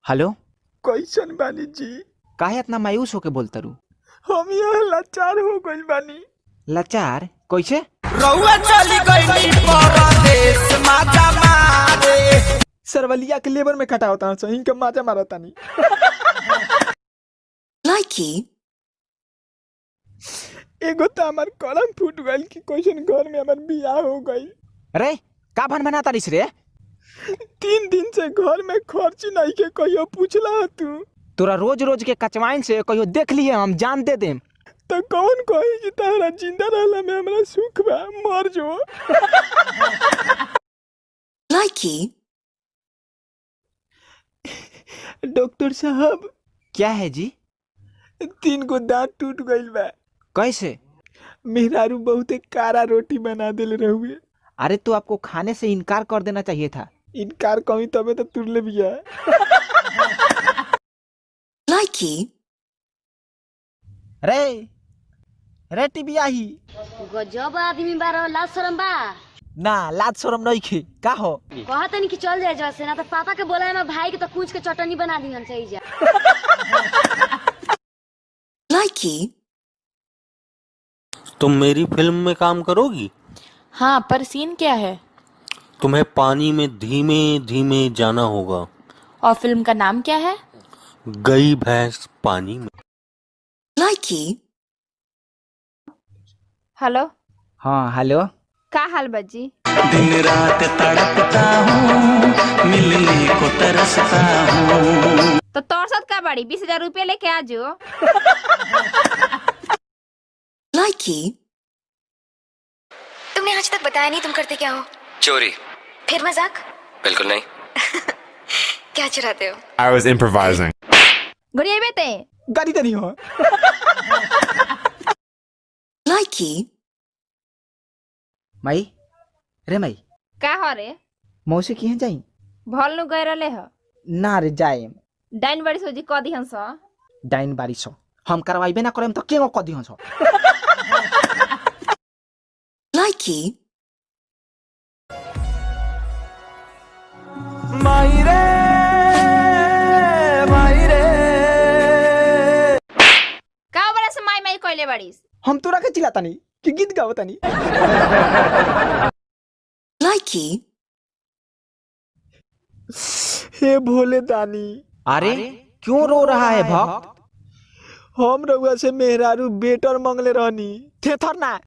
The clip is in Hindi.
हेलो। कैसन बानी जी? काहे इतना मायूस होके बोलता रू? हम यहाँ लाचार हो गइल बानी। लाचार कैसे? रउआ चली गइली परदेस माजा मारे। सरवलिया के लेबर में खटा होता है, इनके माजा मारता नहीं। लाइकी एगो तो हमार कलम फूट गइल कि कैसन घर में हमार बियाह हो गई। अरे का भन बनाता रिस रे? 3 दिन से घर में खर्च नहीं के कहियो पूछला तू। तोरा रोज रोज के कचवाइन से कहियो देख लिए हम जान दे देम। तो कौन कही कि तारा जिंदा रहला में हमरा सुख बा, मर जो। लाइकी डॉक्टर साहब। क्या है जी? 3 गो दांत टूट गइल बा। कैसे? मेहरारू बहुते कारा रोटी बना देले रहुए। अरे तो आपको खाने से इनकार कर देना चाहिए था। इनकार कमी तबे तो तुरले बिया। लाइकी रे रे टिबियाही गजब आदमी बारो, लाज शरम बा ना? लाज शरम नहीं खे का हो? कहत नहीं कि चल जाए जैसे, ना तो पापा के बोला है भाई के तो कूच के चटनी बना दी सही जा। लाइकी तुम मेरी फिल्म में काम करोगी? हाँ, पर सीन क्या है? तुम्हें पानी में धीमे धीमे जाना होगा। और फिल्म का नाम क्या है? गई भैंस पानी में। लाइकी हेलो। हाँ हेलो। का हाल बजी? दिन रात तड़पता हूँ, मिलने को तरसता हूँ। तो तोर साथ का बाड़ी 20,000 रुपया लेके आ जो। लाइकी तुमने आज तक बताया नहीं तुम करते क्या हो? चोरी। फिर मजाक? बिल्कुल नहीं। क्या चुराते हो? I was improvising. गुड़िया बेटे गाड़ी तो नहीं हो। लाइकी मई रे मई का हो रे? मौसी किहे जाई? भल नु गए रहले ह ना रे जाए। डाइन बड़ी सोजी क दिहन स। डाइन बारी सो हम करवाइबे ना करम तो केगो क दिहन सो। लाइकी मायरे मायरे। का बड़ा से माई माई कइले बाड़ीस? हम तोरा के चिल्लाता नहीं कि गीत गावता नहीं। लाइकी हे भोले दानी। अरे क्यों रो रहा है भक्त? हम रउआ से मेहरारू बेटर मंगले रहनी थे थर ना।